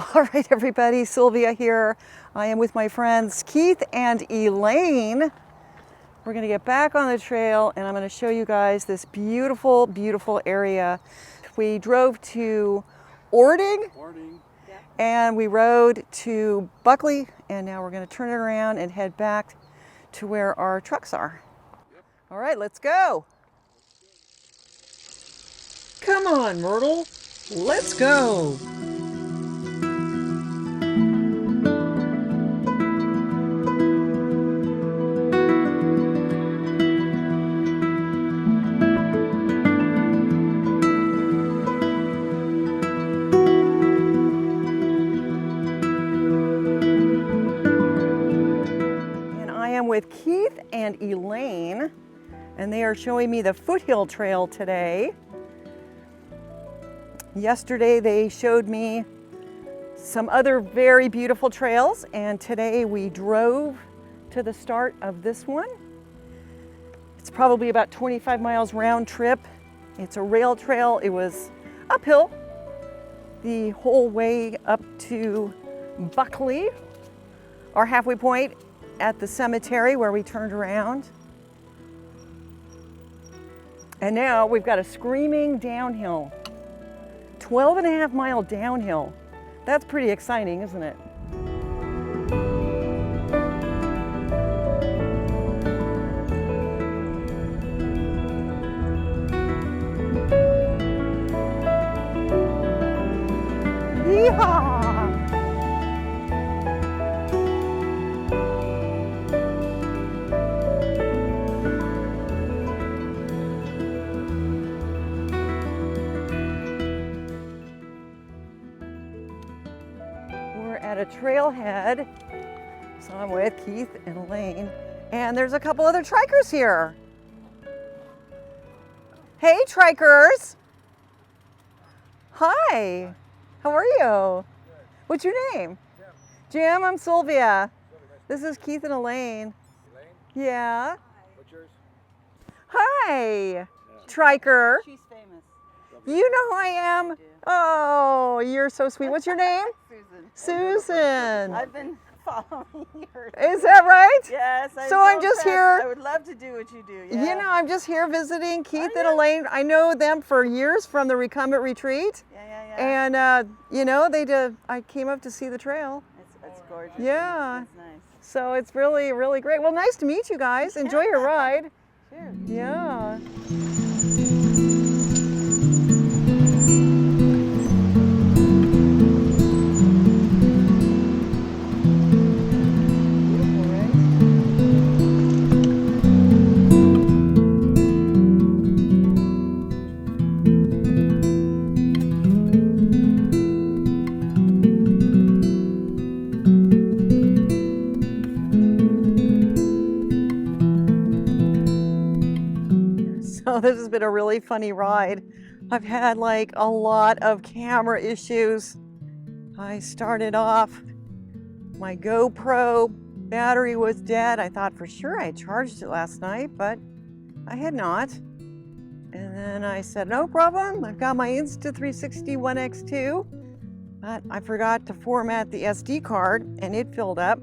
All right, everybody, Sylvia here. I am with my friends Keith and Elaine. We're gonna get back on the trail and I'm gonna show you guys this beautiful, beautiful area. We drove to Orting, and we rode to Buckley, and now we're gonna turn it around and head back to where our trucks are. All right, let's go. Come on, Myrtle, let's go. With Keith and Elaine, and they are showing me the Foothills Trail today. Yesterday they showed me some other very beautiful trails, and today we drove to the start of this one. It's probably about 25 miles round trip. It's a rail trail. It was uphill the whole way up to Buckley, our halfway point at the cemetery where we turned around. And now we've got a screaming downhill, 12.5 mile downhill. That's pretty exciting, isn't it? Yeehaw! At a trailhead, so I'm with Keith and Elaine, and there's a couple other trikers here. Hey, trikers! Hi, how are you? What's your name? Jim, I'm Sylvia. This is Keith and Elaine. Yeah. What's yours? Hi, triker. She's famous. You know who I am? Oh, you're so sweet. What's your name? Susan. I've been following yours. Is that right? Yes. So I'm just here. I would love to do what you do. Yeah. You know, I'm just here visiting Keith and Elaine. I know them for years from the recumbent retreat. Yeah. And, you know, I came up to see the trail. It's gorgeous. Yeah. It's nice. So it's really, really great. Well, nice to meet you guys. Enjoy your ride. Sure. Yeah. So this has been a really funny ride. I've had like a lot of camera issues. I started off, my GoPro battery was dead. I thought for sure I charged it last night, but I had not. And then I said, no problem. I've got my Insta360 One X2, but I forgot to format the SD card and it filled up.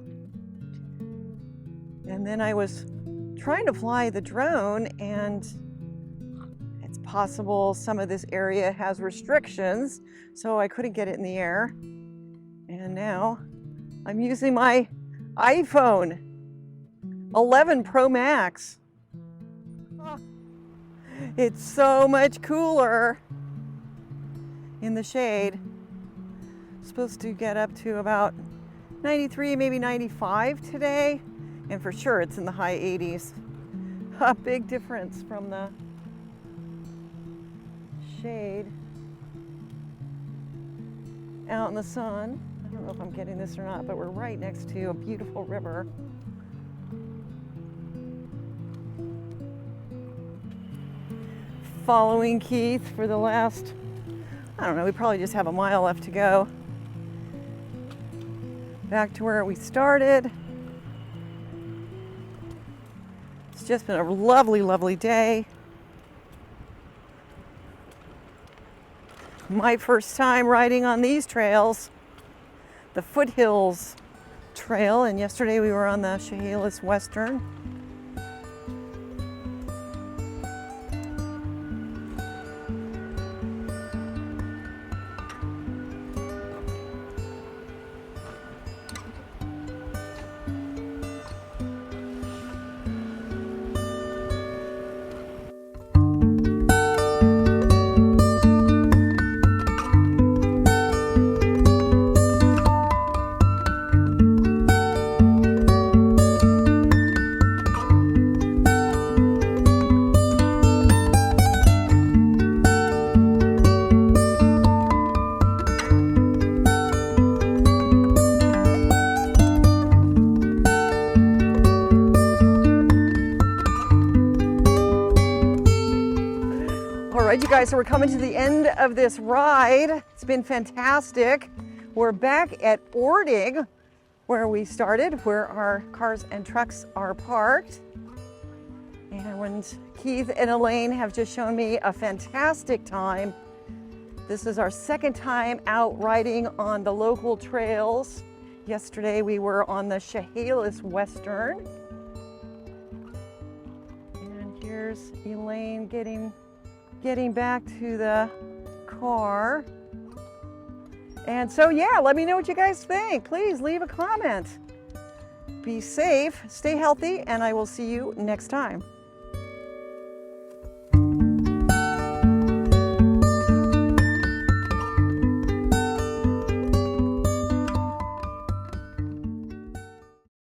And then I was trying to fly the drone, and it's possible some of this area has restrictions, so I couldn't get it in the air. And now I'm using my iPhone 11 Pro Max. It's so much cooler in the shade. Supposed to get up to about 93, maybe 95 today, and for sure it's in the high 80s. A big difference from the shade out in the sun. I don't know if I'm getting this or not, but we're right next to a beautiful river. Following Keith for the last, I don't know, we probably just have a mile left to go. Back to where we started. It's just been a lovely, lovely day. My first time riding on these trails. the Foothills Trail, and yesterday we were on the Chehalis Western. All right, you guys, so we're coming to the end of this ride. It's been fantastic. We're back at Orting, where we started, where our cars and trucks are parked. And Keith and Elaine have just shown me a fantastic time. This is our second time out riding on the local trails. Yesterday we were on the Chehalis Western. And here's Elaine getting back to the car. And so yeah, let me know what you guys think. Please leave a comment. Be safe, stay healthy, and I will see you next time.